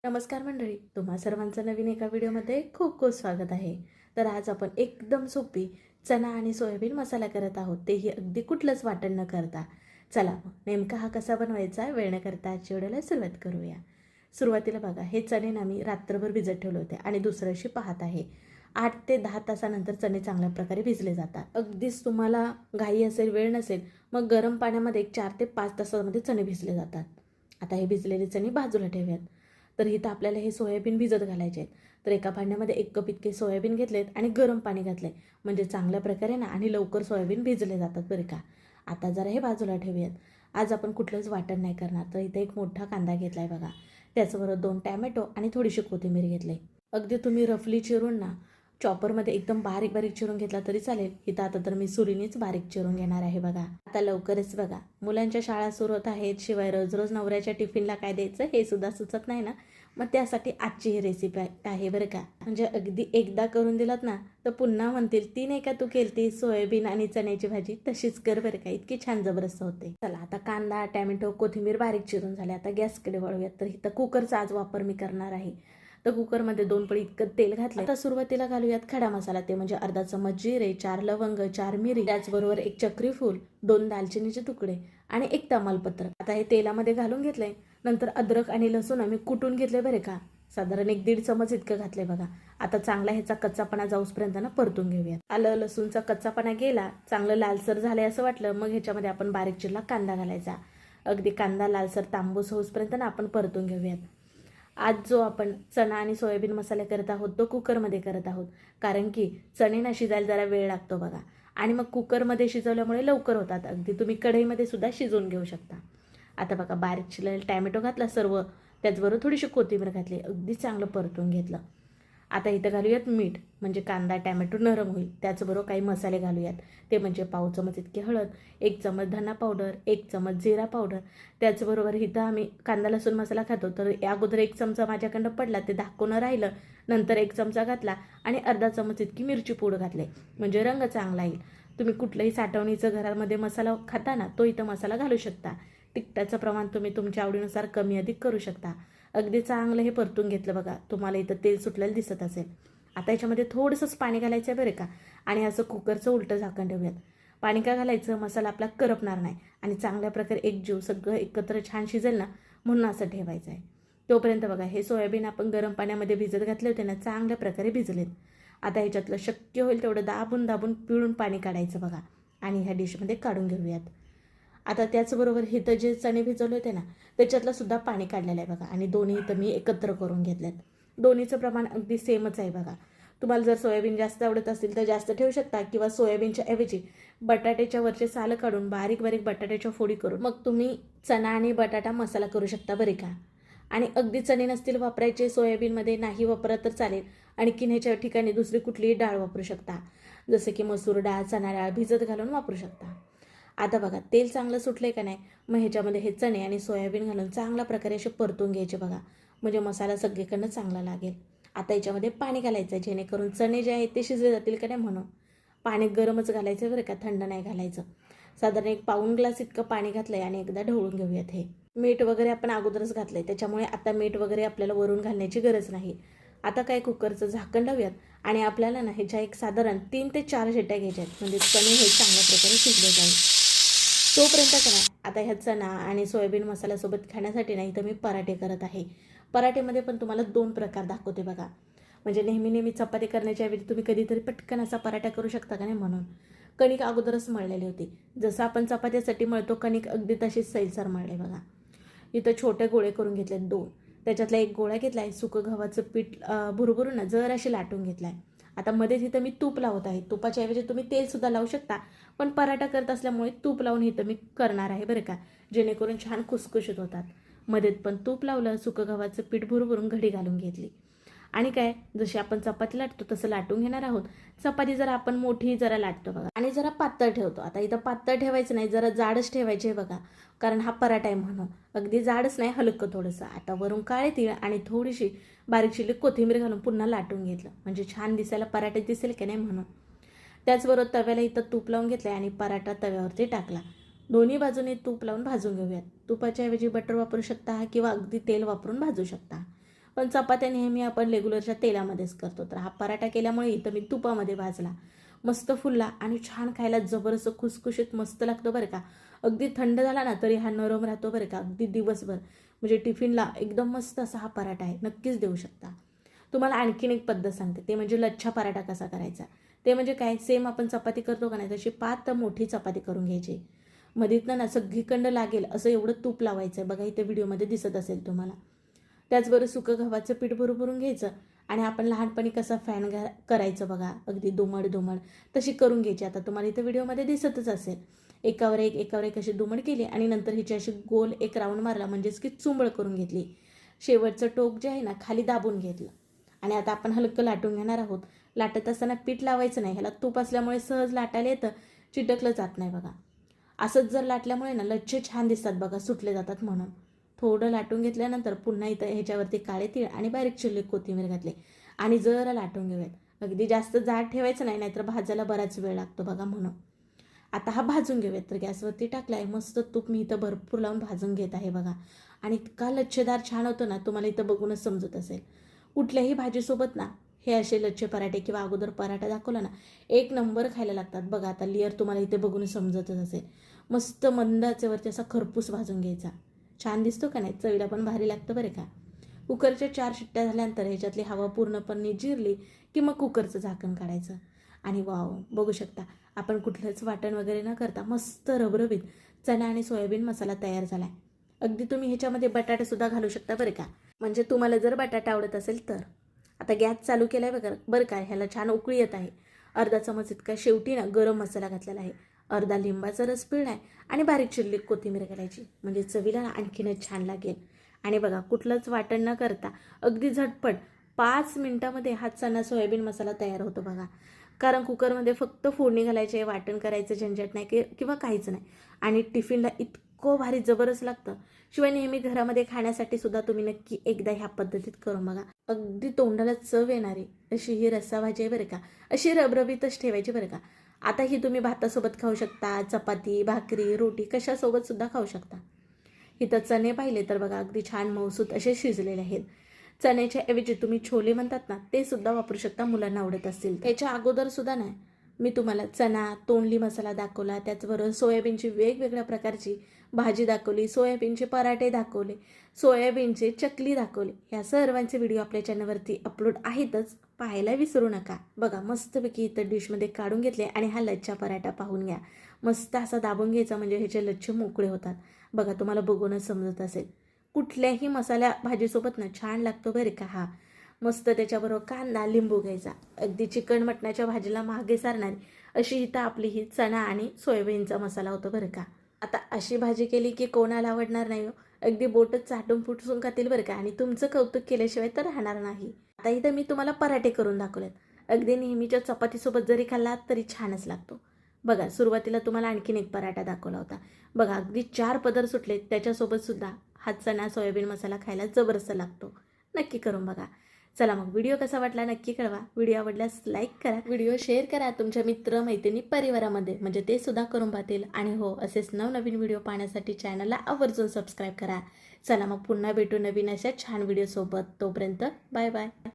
नमस्कार मंडळी, तुम्हा सर्वांचं नवीन एका व्हिडिओमध्ये खूप खूप स्वागत आहे. तर आज आपण एकदम सोपी चना आणि सोयाबीन मसाला करत आहोत, तेही अगदी कुठलंच वाटण न करता. चला मग नेमका हा कसा बनवायचा वेळ न करता आजच्या व्हिडिओला सुरुवात करूया. सुरुवातीला बघा, हे चणे ना मी रात्रभर भिजत ठेवले होते आणि दुसऱ्या दिवशी पाहत आहे 8 ते 10 तासानंतर चणे चांगल्या प्रकारे भिजले जातात. अगदीच तुम्हाला घाई असेल, वेळ नसेल, मग गरम पाण्यामध्ये 4 ते 5 तासामध्ये चणे भिजले जातात. आता हे भिजलेले चणे बाजूला ठेवूयात. तर इथं आपल्याला हे सोयाबीन भिजत घालायचे आहेत. तर एका भांड्यामध्ये 1 कप इतके सोयाबीन घेतलेत आणि गरम पाणी घातले, म्हणजे चांगल्या प्रकारे ना आणि लवकर सोयाबीन भिजले जातात बरं का. आता जरा हे बाजूला ठेवूयात. आज आपण कुठलंच वाटण नाही करणार. तर इथे एक मोठा कांदा घेतला आहे बघा, त्याचबरोबर 2 टॅमॅटो आणि थोडीशी कोथिंबीर घेतली. अगदी तुम्ही रफली चिरून ना चॉपरमध्ये एकदम बारीक बारीक चिरून घेतला तरी चालेल. इथं आता तर मी सुरीनेच बारीक चिरून घेणार आहे बघा. आता लवकरच बघा, मुलांच्या शाळा सुरू होत आहेत, शिवाय रोज रोज नवऱ्याच्या टिफिनला काय द्यायचं हे सुद्धा सुचत नाही ना. मग त्यासाठी आजची ही रेसिपी आहे बरं का. म्हणजे अगदी एकदा करून दिलात ना तर पुन्हा म्हणतील, ती नाही का तू केलती सोयाबीन आणि चण्याची भाजी, तशीच कर बरं का, इतकी छान जबरदस्त होते. चला आता कांदा, टॅमॅटो, कोथिंबीर बारीक चिरून झाले. आता गॅसकडे वळूयात. तर इथं कुकरचा आज वापर मी करणार आहे. तर कुकरमध्ये 2 पळी इतकं तेल घातलं. आता सुरुवातीला घालूयात खडा मसाला, ते म्हणजे अर्धा चमच जिरे, 4 लवंग, 4 मिरी, त्याचबरोबर 1 चक्री फूल, 2 दालचिनीचे तुकडे आणि 1 तमालपत्र. आता हे तेलामध्ये घालून घेतलंय. नंतर अद्रक आणि लसूण आम्ही कुटून घेतले बरे का, साधारण 1-1.5 चमच इतकं घातले बघा. आता चांगला ह्याचा कच्चापणा जाऊसपर्यंत ना परतून घेऊयात. आलं लसूणचा कच्चापणा गेला, चांगलं लालसर झालंय असं वाटलं, मग ह्याच्यामध्ये आपण बारीक चिरला कांदा घालायचा. अगदी कांदा लालसर तांबूस होऊसपर्यंत ना आपण परतून घेऊयात. आज जो आपण चणा आणि सोयाबीन मसाले करत आहोत तो कुकरमध्ये करत आहोत, कारण की चणे ना शिजायला जरा वेळ लागतो बघा. आणि मग कुकरमध्ये शिजवल्यामुळे लवकर होतात. अगदी तुम्ही कढईमध्ये सुद्धा शिजवून घेऊ शकता. आता बघा, बारीक चिरलेला टॅमॅटो घातला सर्व, त्याचबरोबर थोडीशी कोथिंबीर घातली, अगदी चांगलं परतून घेतलं. आता इथं घालूयात मीठ, म्हणजे कांदा टॅमॅटो नरम होईल. त्याचबरोबर काही मसाले घालूयात, ते म्हणजे पाव चमच इतकी हळद, 1 चमच धना पावडर, 1 चमच जिरा पावडर. त्याचबरोबर इथं आम्ही कांदा लसूण मसाला खातो, तर अगोदर 1 चमचा माझ्याकडं पडला, ते दाखवणं राहिलं. नंतर 1 चमचा घातला आणि अर्धा चमच इतकी मिरची पूड घातले, म्हणजे रंग चांगला येईल. तुम्ही कुठलंही साठवणीचं घरामध्ये मसाला खाता ना, तो इथं मसाला घालू शकता. तिखटाचं प्रमाण तुम्ही तुमच्या आवडीनुसार कमी अधिक करू शकता. अगदी चांगलं हे परतून घेतलं बघा. तुम्हाला इथं तेल सुटलेलं दिसत असेल. आता याच्यामध्ये थोडंसंच पाणी घालायचं आहे बरं का, आणि असं कुकरचं उलटं झाकण ठेवूयात. पाणी का घालायचं, मसाला आपला करपणार नाही आणि चांगल्या प्रकारे एकजीव सगळं एकत्र छान शिजेल ना, म्हणून असं ठेवायचं आहे. तोपर्यंत बघा, हे सोयाबीन आपण गरम पाण्यामध्ये भिजत घातले होते ना, चांगल्या प्रकारे भिजलेत. आता ह्याच्यातलं शक्य होईल तेवढं दाबून दाबून पिळून पाणी काढायचं बघा, आणि ह्या डिशमध्ये काढून घेऊयात. आता त्याचबरोबर इथं जे चणे भिजवले होते ना, त्याच्यातलं सुद्धा पाणी काढलेलं आहे बघा, आणि दोन्ही इथं मी एकत्र करून घेतलेत. दोन्हीचं प्रमाण अगदी सेमच आहे बघा. तुम्हाला जर सोयाबीन जास्त आवडत असेल तर जास्त ठेवू शकता, किंवा सोयाबीनच्या ऐवजी बटाट्याच्या वरचे सालं काढून बारीक बारीक बटाट्याच्या फोडी करून मग तुम्ही चणा आणि बटाटा मसाला करू शकता बरे का. आणि अगदी चणे नसतील वापरायचे सोयाबीनमध्ये, नाही वापरत तर चालेल, आणखीन ह्याच्या ठिकाणी दुसरी कुठलीही डाळ वापरू शकता, जसं की मसूर डाळ, चणा डाळ भिजत घालून वापरू शकता. आता बघा, तेल चांगलं सुटलंय का नाही, मग ह्याच्यामध्ये हे चणे आणि सोयाबीन घालून चांगल्या प्रकारे असे परतून घ्यायचे बघा, म्हणजे मसाला सगळीकडनं चांगला लागेल. आता याच्यामध्ये पाणी घालायचं, जेणेकरून चणे जे आहेत ते शिजले जातील का नाही म्हणून. पाणी गरमच घालायचं बरं का, थंड नाही घालायचं. साधारण 1 पाऊण ग्लास इतकं पाणी घातलंय आणि एकदा ढवळून घेऊयात. हे मीठ वगैरे आपण अगोदरच घातलंय, त्याच्यामुळे आता मीठ वगैरे आपल्याला वरून घालण्याची गरज नाही. आता काय, कुकरचं झाकण लावूयात आणि आपल्याला ना ह्याच्या एक साधारण 3 ते 4 शिट्ट्या घ्यायच्या आहेत, म्हणजे चणे हे चांगल्या प्रकारे शिजले जाईल. तोपर्यंत करा, आता ह्या चणा आणि सोयाबीन मसाल्यासोबत खाण्यासाठी नाही तर मी पराठे करत आहे. पराठेमध्ये पण तुम्हाला 2 प्रकार दाखवते बघा, म्हणजे नेहमी नेहमी चपाती करण्याच्या ऐवजी तुम्ही कधीतरी पटकन असा पराठा करू शकता का नाही म्हणून. कणिक अगोदरच मळलेली होती, जसं आपण चपातीसाठी मळतो कणिक, अगदी तशीच सैलसर मळले बघा. इथं छोटे गोळे करून घेतलेत 2. त्याच्यातला 1 गोळा घेतला आहे, सुकं गव्हाचं पीठ भुरभुरून ना जर अशी लाटून घेतला आहे. आता मध्ये तिथं मी तूप लावत आहे, तुपाच्या ऐवजी तुम्ही तेलसुद्धा लावू शकता, पण पराठा करत असल्यामुळे तूप लावून इथं मी करणार आहे बरं का, जेणेकरून छान खुसखुशीत होतात. मध्ये पण तूप लावलं, सुकं गव्हाचं पीठ भुरभुरून घडी घालून घेतली, आणि काय, जशी आपण चपाती लाटतो तसं लाटून घेणार आहोत. चपाती जरा आपण मोठी जरा लाटतो बघा, आणि जरा पातळ ठेवतो. आता इथं पातळ ठेवायचं नाही, जरा जाडच ठेवायचे बघा, कारण हा पराठा आहे म्हणून. अगदी जाडच नाही, हलकं थोडंसं. आता वरून काळे तीळ आणि थोडीशी बारीक चिरलेली कोथिंबीर घालून पुन्हा लाटून घेतलं, म्हणजे छान दिसायला पराठा दिसेल की नाही म्हणून. त्याचबरोबर तव्याला इथं तूप लावून घेतलं आणि पराठा तव्यावरती टाकला. दोन्ही बाजूने तूप लावून भाजून घेऊयात. तुपाच्या ऐवजी बटर वापरू शकता किंवा अगदी तेल वापरून भाजू शकता. पण चपात्या नेहमी आपण रेग्युलरच्या तेलामध्येच करतो. तर हा पराठा केल्यामुळे इथं मी तुपामध्ये भाजला, मस्त फुलला आणि छान खायला जबरदस्त खुसखुशीत मस्त लागतो बरं का. अगदी थंड झाला ना तरी हा नरम राहतो बरं का, अगदी दिवसभर. म्हणजे टिफिनला एकदम मस्त असा हा पराठा आहे, नक्कीच देऊ शकता. तुम्हाला आणखीन एक पद्धत सांगते, ते म्हणजे लच्छा पराठा कसा करायचा. ते म्हणजे काय, सेम आपण चपाती करतो का नाही तशी पात मोठी चपाती करून घ्यायची. मधीतनं ना सगळीकडं लागेल असं एवढं तूप लावायचं आहे बघा, इथे व्हिडिओमध्ये दिसत असेल तुम्हाला. त्याचबरोबर सुकं गव्हाचं पीठ भरून घ्यायचं आणि आपण लहानपणी कसा फॅन करायचं बघा, अगदी दुमड दुमड तशी करून घ्यायची. आता तुम्हाला इथं व्हिडिओमध्ये दिसतच असेल. एकावर एक अशी दुमड केली आणि नंतर हिची अशी गोल एक राऊंड मारला, म्हणजेच की चुंबळ करून घेतली. शेवटचं टोक जे आहे ना खाली दाबून घेतलं आणि आता आपण हलकं लाटून घेणार आहोत. लाटत असताना पीठ लावायचं नाही, ह्याला तूप असल्यामुळे सहज लाटायला येतं, चिटकलं जात नाही बघा. असंच जर लाटल्यामुळे ना लच्छे छान दिसतात बघा, सुटले जातात म्हणून. थोडं लाटून घेतल्यानंतर पुन्हा इथं ह्याच्यावरती काळे तीळ आणि बारीक चिरलेली कोथिंबीर घातली आणि जरा लाटून घेऊयात. अगदी जास्त जाड ठेवायचं नाही, नाहीतर भाजायला बराच वेळ लागतो बघा म्हणून. आता हा भाजून घेऊयात. तर गॅसवरती टाकला आहे, मस्त तूप मी इथं भरपूर लावून भाजून घेत आहे बघा. आणि इतका लच्छेदार छान होतो ना, तुम्हाला इथं बघूनच समजत असेल. कुठल्याही भाजीसोबत ना हे असे लच्छे पराठे किंवा अगोदर पराठा दाखवला ना, एक नंबर खायला लागतात बघा. आता लेअर तुम्हाला इथे बघून समजतच असेल. मस्त मंद आचेवरती असा खरपूस भाजून घ्यायचा. छान दिसतो का नाही, चवीला पण भारी लागतं बरं का. कुकरच्या 4 शिट्ट्या झाल्यानंतर ह्याच्यातली हवा पूर्णपणे जिरली की मग कुकरचं झाकण काढायचं. आणि वाव, बघू शकता आपण कुठलंच वाटण वगैरे न करता मस्त रबरबीत चणा आणि सोयाबीन मसाला तयार झाला आहे. अगदी तुम्ही ह्याच्यामध्ये बटाटासुद्धा घालू शकता बरं का, म्हणजे तुम्हाला जर बटाटा आवडत असेल तर. आता गॅस चालू केला आहे बरं का, ह्याला छान उकळी येत आहे. अर्धा चमच इतका शेवटी ना गरम मसाला घातलेला आहे. अर्धा लिंबाचा रस पिळला आहे आणि बारीक चिरलेली कोथिंबीर घालायची, म्हणजे चवीला आणखीनच छान लागेल. आणि बघा कुठलंच वाटण न करता अगदी झटपट 5 मिनिटामध्ये हा चणा सोयाबीन मसाला तयार होतो बघा. कारण कुकरमध्ये फक्त फोडणी घालायची आहे, वाटण करायचं झंझट नाही किंवा काहीच नाही. आणि टिफिनला इतकं भारी जबरदस्त लागतं. शिवाय नेहमी घरामध्ये खाण्यासाठी सुद्धा तुम्ही नक्की एकदा ह्या पद्धतीत करून बघा. अगदी तोंडाला चव येणारी अशी ही रस्साभाजी आहे बरं का, अशी रबरबीतच ठेवायची बरं का. आता ही तुम्ही भातासोबत खाऊ शकता, चपाती, भाकरी, रोटी कशासोबत सुद्धा खाऊ शकता. इथं चणे पाहिले तर बघा अगदी छान मऊसूत असे शिजलेले आहेत. चण्याच्या ऐवजी तुम्ही छोले म्हणतात ना, ते सुद्धा वापरू शकता मुलांना आवडत असतील. याच्या अगोदर सुद्धा नाही मी तुम्हाला चणा तोंडली मसाला दाखवला, त्याचबरोबर सोयाबीनची वेगवेगळ्या प्रकारची भाजी दाखवली, सोयाबीनचे पराठे दाखवले, सोयाबीनचे चकली दाखवले. ह्या सर्वांचे व्हिडिओ आपल्या चॅनलवरती अपलोड आहेतच, पाहायला विसरू नका. बघा मस्तपैकी इथं डिशमध्ये काढून घेतले आणि हा लच्छा पराठा पाहून घ्या. मस्त असा दाबून घ्यायचा, म्हणजे ह्याचे लच्छे मोकळे होतात बघा. तुम्हाला बघूनच समजत असेल. कुठल्याही मसाल्या भाजीसोबत ना छान लागतो बरं का हा. मस्त त्याच्याबरोबर कांदा लिंबू घ्यायचा. अगदी चिकन मटणाच्या भाजीला मागे सारणारी अशी इथं आपली ही चणा आणि सोयाबीनचा मसाला होतो बरं का. आता अशी भाजी केली की कोणाला आवडणार नाही हो. अगदी बोटच चाटून फुटसून खातील बरं का, आणि तुमचं कौतुक केल्याशिवाय तर राहणार नाही. आता इथं मी तुम्हाला पराठे करून दाखवलेत. अगदी नेहमीच्या चपातीसोबत जरी खाल्ला तरी छानच लागतो बघा. सुरुवातीला तुम्हाला आणखीन एक पराठा दाखवला होता बघा, अगदी 4 पदर सुटले. त्याच्यासोबत सुद्धा हा चणा सोयाबीन मसाला खायला जबरदस्त लागतो. नक्की करून बघा. चला मग, व्हिडिओ कसा वाटला नक्की कळवा. व्हिडिओ आवडल्यास लाईक करा, व्हिडिओ शेअर करा तुमच्या मित्र मैत्रिणी परिवारामध्ये, म्हणजे ते सुद्धा करून पाहतील. आणि हो, असेच नवनवीन व्हिडिओ पाहण्यासाठी चॅनलला आवर्जून सबस्क्राईब करा. चला मग पुन्हा भेटू नवीन अशा छान व्हिडिओसोबत. तोपर्यंत बाय बाय.